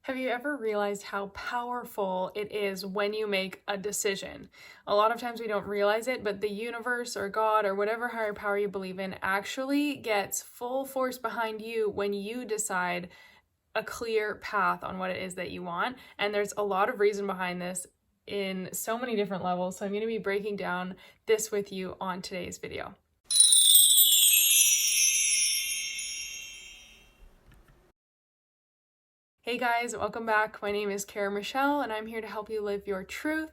Have you ever realized how powerful it is when you make a decision? A lot of times we don't realize it, but the universe or God or whatever higher power you believe in actually gets full force behind you when you decide a clear path on what it is that you want. And there's a lot of reason behind this in so many different levels. So I'm going to be breaking down this with you on today's video. Hey guys, welcome back. My name is Kara Michelle and I'm here to help you live your truth.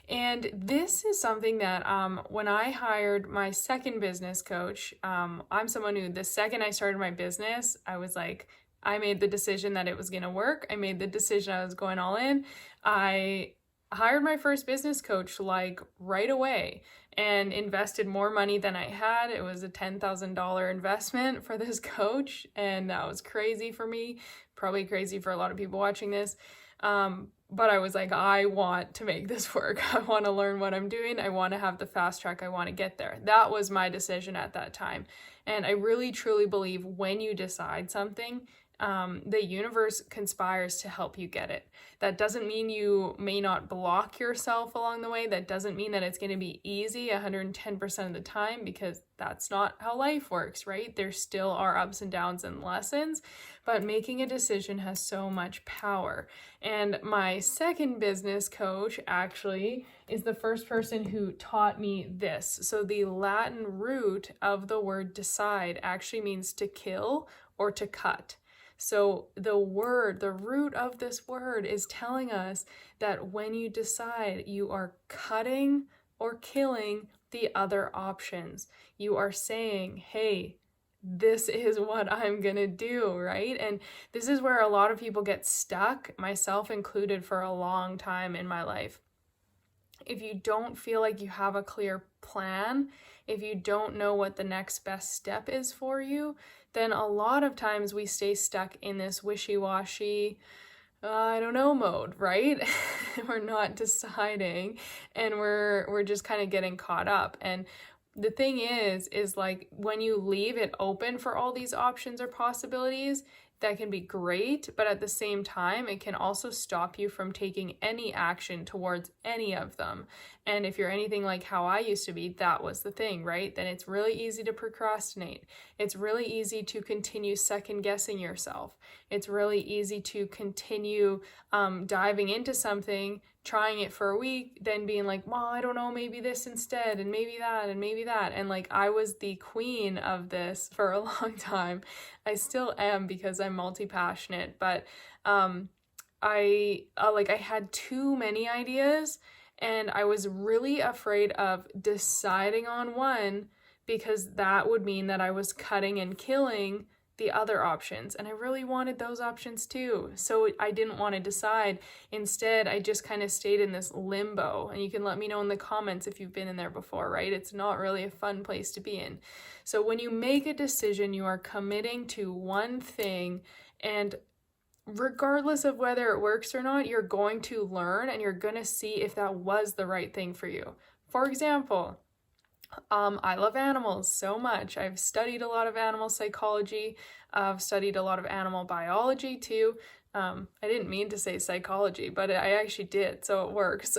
And this is something that when I hired my second business coach, I'm someone who the second I started my business, I was like, I made the decision that it was going to work. I made the decision I was going all in. I hired my first business coach like right away and invested more money than I had. It was a $10,000 investment for this coach, and that was crazy for me, probably crazy for a lot of people watching this. But I was like, I want to make this work. I want to learn what I'm doing. I want to have the fast track. I want to get there. That was my decision at that time. And I really, truly believe when you decide something, the universe conspires to help you get it. That doesn't mean you may not block yourself along the way. That doesn't mean that it's going to be easy 110% of the time, because that's not how life works, right? There still are ups and downs and lessons, but making a decision has so much power. And my second business coach actually is the first person who taught me this. So the Latin root of the word decide actually means to kill or to cut. So the root of this word is telling us that when you decide, you are cutting or killing the other options. You are saying, hey, this is what I'm gonna do, right? And this is where a lot of people get stuck, myself included, for a long time in my life. If you don't feel like you have a clear plan, if you don't know what the next best step is for you, then a lot of times we stay stuck in this wishy-washy, I don't know mode, right? We're not deciding, and we're just kind of getting caught up. And the thing is like when you leave it open for all these options or possibilities, that can be great, but at the same time, it can also stop you from taking any action towards any of them. And if you're anything like how I used to be, that was the thing, right? Then it's really easy to procrastinate. It's really easy to continue second guessing yourself. It's really easy to continue diving into something, trying it for a week, then being like, well, I don't know, maybe this instead, and maybe that, and maybe that. And like, I was the queen of this for a long time. I still am, because I'm multi-passionate, but I had too many ideas, and I was really afraid of deciding on one, because that would mean that I was cutting and killing the other options, and I really wanted those options too. So I didn't want to decide. Instead, I just kind of stayed in this limbo, and you can let me know in the comments if you've been in there before, right? It's not really a fun place to be in. So when you make a decision, you are committing to one thing, and regardless of whether it works or not, you're going to learn and you're going to see if that was the right thing for you. For example, I love animals so much. I've studied a lot of animal psychology. I've studied a lot of animal biology too. I didn't mean to say psychology, but I actually did, so it works.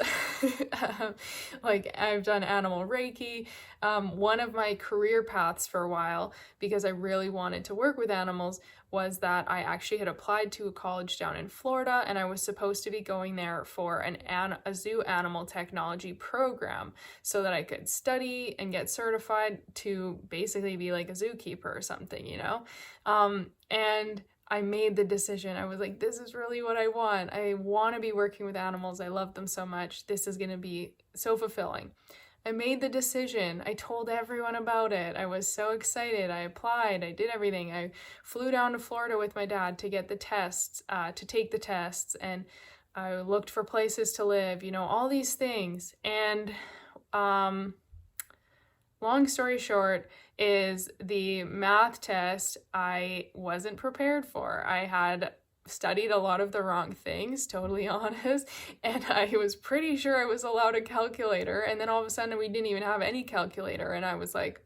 Like, I've done animal Reiki. One of my career paths for a while, because I really wanted to work with animals, was that I actually had applied to a college down in Florida, and I was supposed to be going there for a zoo animal technology program so that I could study and get certified to basically be like a zookeeper or something, you know? And I made the decision. I was like, this is really what I want. I want to be working with animals. I love them so much. This is going to be so fulfilling. I made the decision. I told everyone about it. I was so excited. I applied. I did everything. I flew down to Florida with my dad to get the tests, to take the tests, and I looked for places to live, you know, all these things. And long story short is the math test I wasn't prepared for. I had studied a lot of the wrong things, totally honest, and I was pretty sure I was allowed a calculator, and then all of a sudden we didn't even have any calculator, and I was like,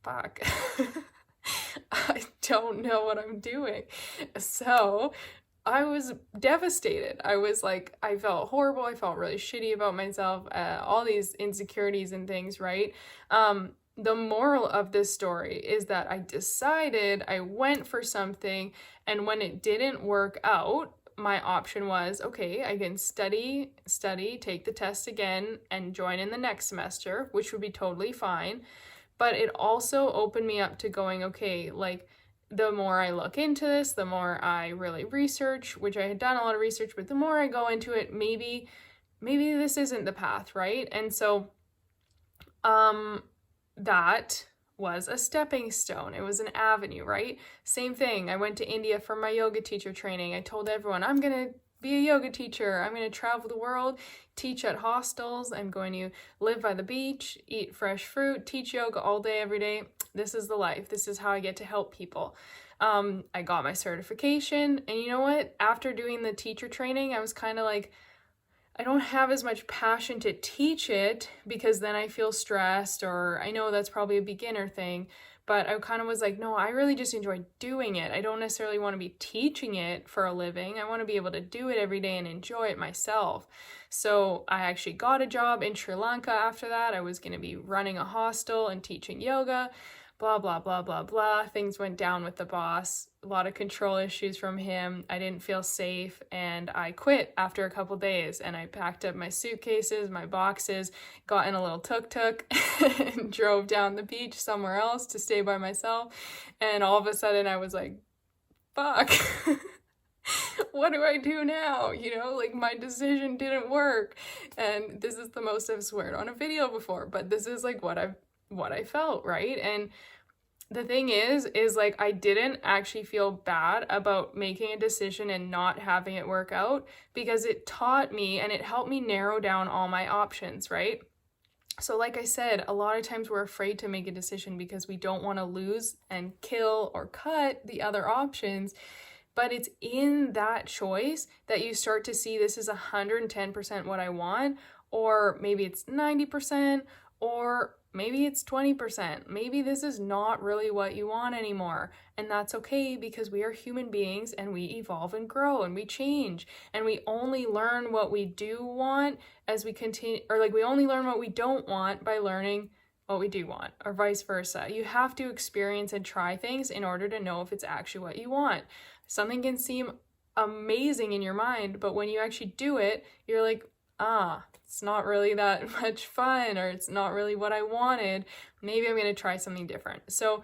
fuck. I don't know what I'm doing. So I was devastated. I was like, I felt horrible. I felt really shitty about myself, all these insecurities and things, right? The moral of this story is that I decided, I went for something, and when it didn't work out, my option was, okay, I can study, take the test again, and join in the next semester, which would be totally fine. But it also opened me up to going, okay, like, the more I look into this, the more I really research, which I had done a lot of research, but the more I go into it, maybe this isn't the path, right? And so, that was a stepping stone. It was an avenue, right? Same thing. I went to India for my yoga teacher training. I told everyone, I'm going to be a yoga teacher. I'm going to travel the world, teach at hostels. I'm going to live by the beach, eat fresh fruit, teach yoga all day, every day. This is the life. This is how I get to help people. I got my certification. And you know what? After doing the teacher training, I was kind of like, I don't have as much passion to teach it because then I feel stressed, or I know that's probably a beginner thing, but I kind of was like, no, I really just enjoy doing it. I don't necessarily want to be teaching it for a living. I want to be able to do it every day and enjoy it myself. So I actually got a job in Sri Lanka after that. I was going to be running a hostel and teaching yoga. Blah, blah, blah, blah, blah. Things went down with the boss. A lot of control issues from him. I didn't feel safe, and I quit after a couple days, and I packed up my suitcases, my boxes, got in a little tuk-tuk and drove down the beach somewhere else to stay by myself. And all of a sudden I was like, fuck. What do I do now? Like, my decision didn't work. And this is the most I've sweared on a video before, but this is like what I felt, right? And the thing is like, I didn't actually feel bad about making a decision and not having it work out, because it taught me and it helped me narrow down all my options, right? So like I said, a lot of times we're afraid to make a decision because we don't want to lose and kill or cut the other options. But it's in that choice that you start to see, this is 110% what I want, or maybe it's 90%, or maybe it's 20%. Maybe this is not really what you want anymore. And that's okay, because we are human beings and we evolve and grow and we change. And we only learn what we do want as we continue, or like, we only learn what we don't want by learning what we do want, or vice versa. You have to experience and try things in order to know if it's actually what you want. Something can seem amazing in your mind, but when you actually do it, you're like, it's not really that much fun, or it's not really what I wanted. Maybe I'm going to try something different. So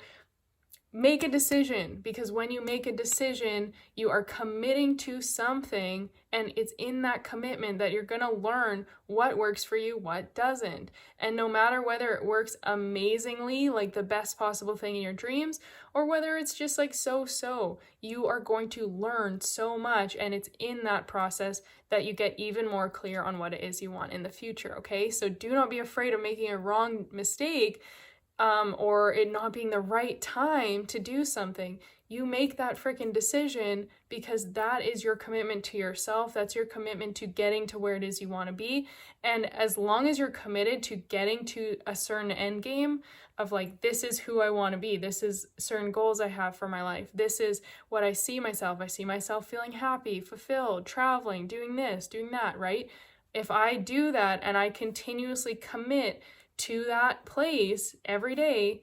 make a decision, because when you make a decision, you are committing to something, and it's in that commitment that you're going to learn what works for you, what doesn't. And no matter whether it works amazingly, like the best possible thing in your dreams, or whether it's just like so, you are going to learn so much, and it's in that process that you get even more clear on what it is you want in the future, okay? So do not be afraid of making a wrong mistake, or it not being the right time to do something. You make that freaking decision, because that is your commitment to yourself. That's your commitment to getting to where it is you want to be. And as long as you're committed to getting to a certain end game of like, this is who I want to be, this is certain goals I have for my life, this is what I see myself feeling happy, fulfilled, traveling, doing this, doing that, right? If I do that and I continuously commit to that place every day,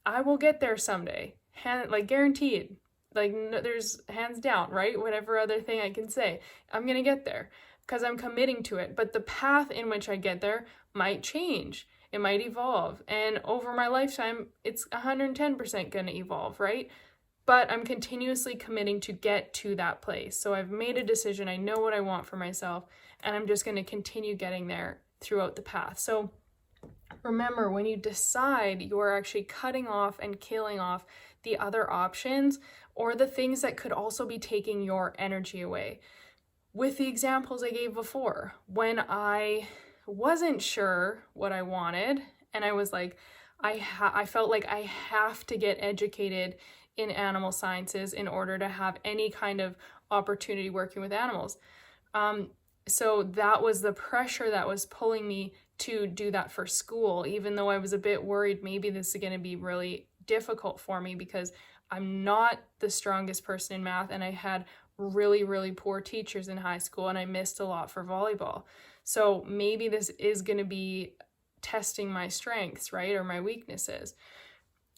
I will get there someday. Like, guaranteed. Like, no, there's hands down, right? Whatever other thing I can say, I'm gonna get there because I'm committing to it. But the path in which I get there might change. It might evolve. And over my lifetime, it's 110% gonna evolve, right? But I'm continuously committing to get to that place. So I've made a decision. I know what I want for myself, and I'm just gonna continue getting there throughout the path. So remember, when you decide, you are actually cutting off and killing off the other options, or the things that could also be taking your energy away. With the examples I gave before, when I wasn't sure what I wanted, and I was like, I felt like I have to get educated in animal sciences in order to have any kind of opportunity working with animals. So that was the pressure that was pulling me to do that for school, even though I was a bit worried maybe this is going to be really difficult for me because I'm not the strongest person in math, and I had really, really poor teachers in high school, and I missed a lot for volleyball. So maybe this is going to be testing my strengths, right? Or my weaknesses.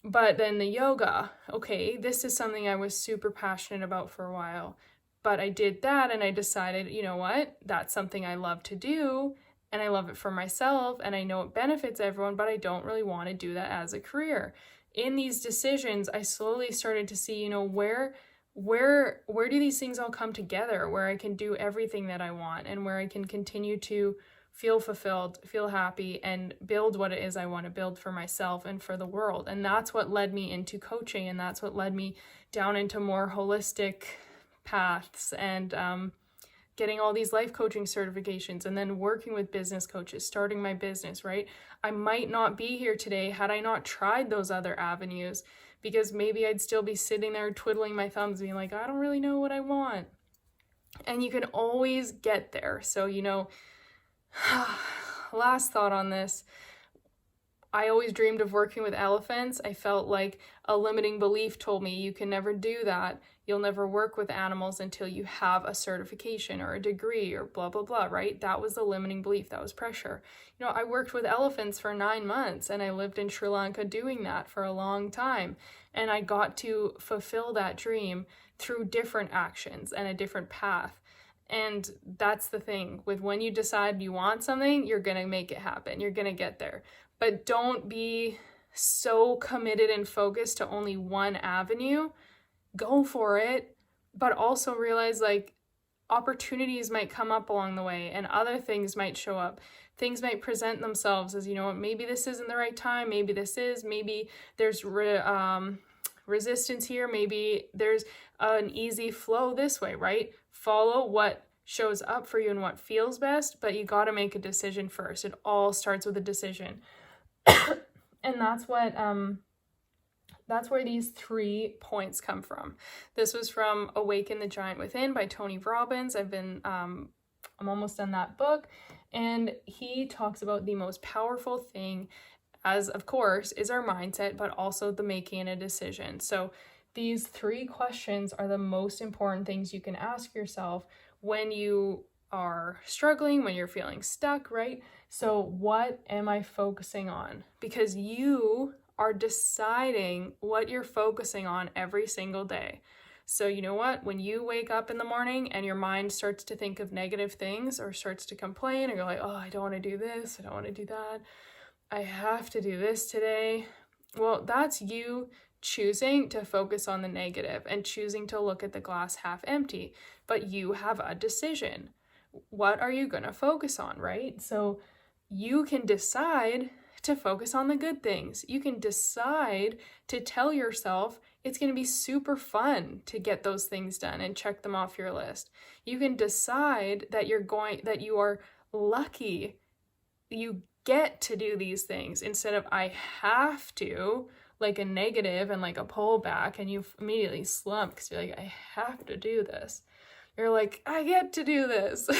But then the yoga, okay, this is something I was super passionate about for a while. But I did that and I decided, you know what? That's something I love to do and I love it for myself and I know it benefits everyone, but I don't really want to do that as a career. In these decisions, I slowly started to see, where do these things all come together, where I can do everything that I want and where I can continue to feel fulfilled, feel happy, and build what it is I want to build for myself and for the world. And that's what led me into coaching, and that's what led me down into more holistic paths and getting all these life coaching certifications and then working with business coaches, starting my business, right? I might not be here today had I not tried those other avenues, because maybe I'd still be sitting there twiddling my thumbs being like, I don't really know what I want. And you can always get there. So, last thought on this. I always dreamed of working with elephants. I felt like a limiting belief told me you can never do that. You'll never work with animals until you have a certification or a degree or blah, blah, blah, right? That was the limiting belief. That was pressure. I worked with elephants for 9 months and I lived in Sri Lanka doing that for a long time. And I got to fulfill that dream through different actions and a different path. And that's the thing with when you decide you want something, you're going to make it happen. You're going to get there. But don't be so committed and focused to only one avenue. Go for it, but also realize opportunities might come up along the way and other things might show up. Things might present themselves as, maybe this isn't the right time. Maybe this is, maybe there's resistance here. Maybe there's an easy flow this way, right? Follow what shows up for you and what feels best, but you got to make a decision first. It all starts with a decision. And that's where these 3 points come from. This was from Awaken the Giant Within by Tony Robbins. I'm almost done that book. And he talks about the most powerful thing, as of course, is our mindset, but also the making a decision. So these 3 questions are the most important things you can ask yourself when you are struggling, when you're feeling stuck, right? So what am I focusing on? Because you are deciding what you're focusing on every single day. So you know what? When you wake up in the morning and your mind starts to think of negative things or starts to complain, or you're like, oh, I don't want to do this, I don't want to do that, I have to do this today. Well, that's you choosing to focus on the negative and choosing to look at the glass half empty. But you have a decision. What are you going to focus on, right? So you can decide to focus on the good things. You can decide to tell yourself it's going to be super fun to get those things done and check them off your list. You can decide that you are lucky. You get to do these things instead of I have to, like a negative and like a pullback, and you immediately slump because you're like, I have to do this. You're like, I get to do this.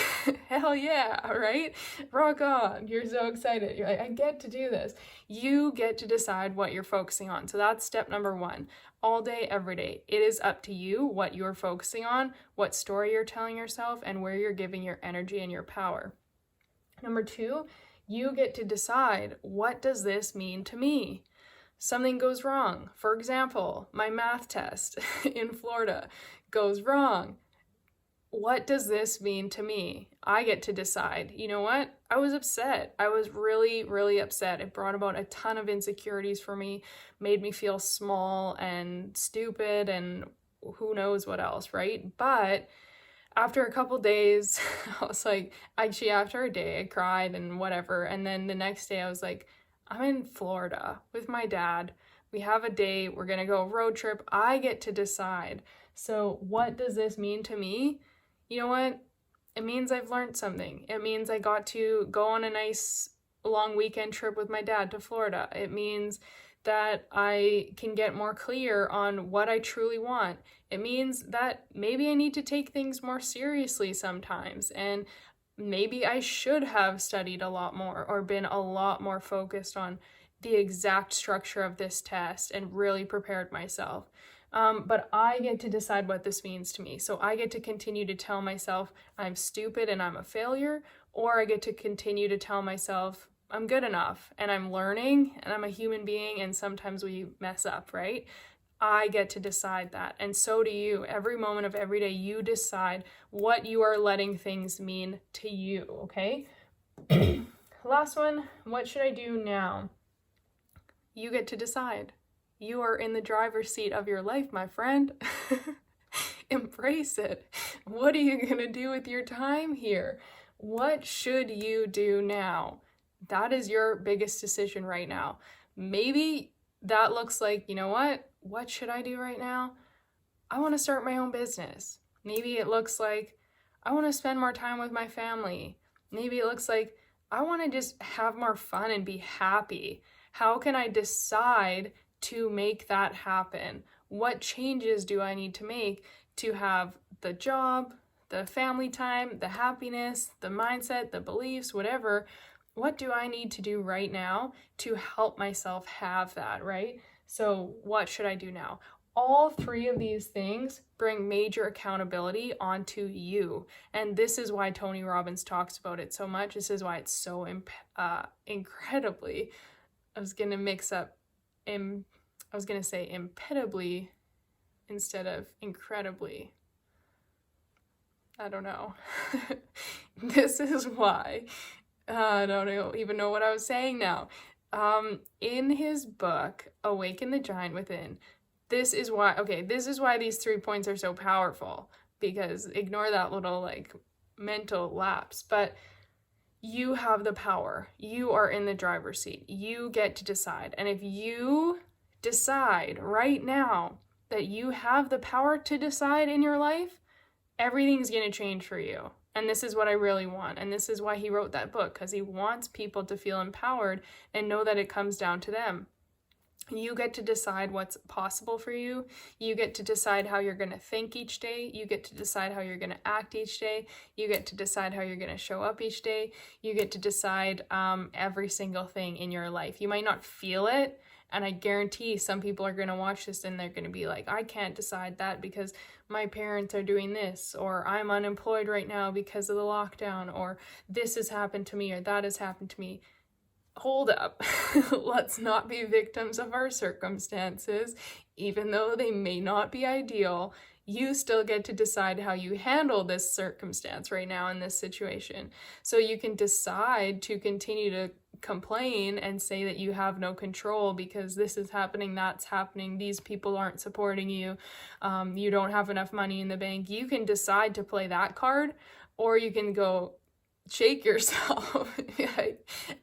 Hell yeah, right? Rock on. You're so excited. You're like, I get to do this. You get to decide what you're focusing on. So that's step number 1. All day, every day. It is up to you what you're focusing on, what story you're telling yourself, and where you're giving your energy and your power. Number 2, you get to decide, what does this mean to me? Something goes wrong. For example, my math test in Florida goes wrong. What does this mean to me? I get to decide. You know what? I was upset. I was really, really upset. It brought about a ton of insecurities for me, made me feel small and stupid and who knows what else, right? But after a couple days, I was like, actually after a day, I cried and whatever. And then the next day I was like, I'm in Florida with my dad. We have a date. We're going to go road trip. I get to decide. So what does this mean to me? You know what? It means I've learned something. It means I got to go on a nice long weekend trip with my dad to Florida. It means that I can get more clear on what I truly want. It means that maybe I need to take things more seriously sometimes, and maybe I should have studied a lot more or been a lot more focused on the exact structure of this test and really prepared myself. But I get to decide what this means to me. So I get to continue to tell myself I'm stupid and I'm a failure, or I get to continue to tell myself I'm good enough and I'm learning and I'm a human being and sometimes we mess up, right? I get to decide that. And so do you. Every moment of every day, you decide what you are letting things mean to you, okay? Last one, what should I do now? You get to decide. You are in the driver's seat of your life, my friend. Embrace it. What are you going to do with your time here? What should you do now? That is your biggest decision right now. Maybe that looks like, you know what should I do right now? I want to start my own business. Maybe it looks like I want to spend more time with my family. Maybe it looks like I want to just have more fun and be happy. How can I decide to make that happen? What changes do I need to make to have the job, the family time, the happiness, the mindset, the beliefs, whatever? What do I need to do right now to help myself have that, right? So what should I do now? All three of these things bring major accountability onto you. And this is why Tony Robbins talks about it so much. This is why it's so incredibly, I was going to say impedibly instead of incredibly. I don't know. This is why. I don't even know what I was saying now. In his book, Awaken the Giant Within, this is why these 3 points are so powerful, because ignore that little mental lapse, but you have the power. You are in the driver's seat. You get to decide. And if you decide right now that you have the power to decide in your life, everything's going to change for you. And this is what I really want. And this is why he wrote that book, because he wants people to feel empowered and know that it comes down to them. You get to decide what's possible for you. You get to decide how you're going to think each day. You get to decide how you're going to act each day. You get to decide how you're going to show up each day. You get to decide every single thing in your life. You might not feel it, and I guarantee some people are going to watch this and they're going to be like, I can't decide that because my parents are doing this, or I'm unemployed right now because of the lockdown, or this has happened to me, or that has happened to me. Hold up. Let's not be victims of our circumstances. Even though they may not be ideal, you still get to decide how you handle this circumstance right now in this situation. So you can decide to continue to complain and say that you have no control because this is happening, that's happening, these people aren't supporting you, you don't have enough money in the bank. You can decide to play that card, or you can go, shake yourself.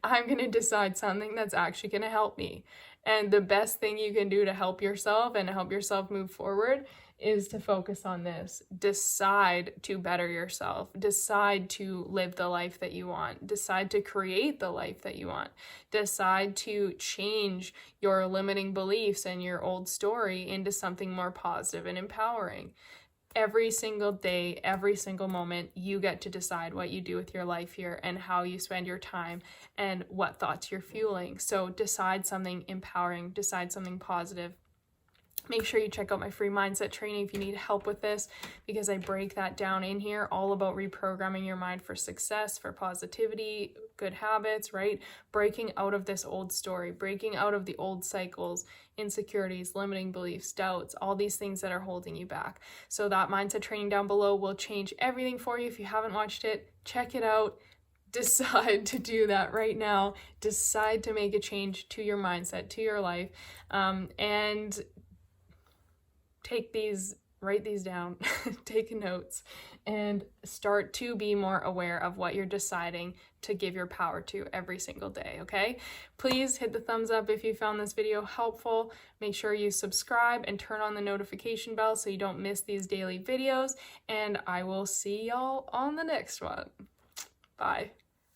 I'm going to decide something that's actually going to help me. And the best thing you can do to help yourself and help yourself move forward is to focus on this. Decide to better yourself. Decide to live the life that you want. Decide to create the life that you want. Decide to change your limiting beliefs and your old story into something more positive and empowering. Every single day, every single moment, you get to decide what you do with your life here and how you spend your time and what thoughts you're fueling. So decide something empowering, decide something positive. Make sure you check out my free mindset training if you need help with this, because I break that down in here, all about reprogramming your mind for success, for positivity, good habits, right? Breaking out of this old story, breaking out of the old cycles, insecurities, limiting beliefs, doubts, all these things that are holding you back. So that mindset training down below will change everything for you. If you haven't watched it, check it out. Decide to do that right now. Decide to make a change to your mindset, to your life, and write these down, take notes, and start to be more aware of what you're deciding to give your power to every single day, okay? Please hit the thumbs up if you found this video helpful. Make sure you subscribe and turn on the notification bell so you don't miss these daily videos, and I will see y'all on the next one. Bye.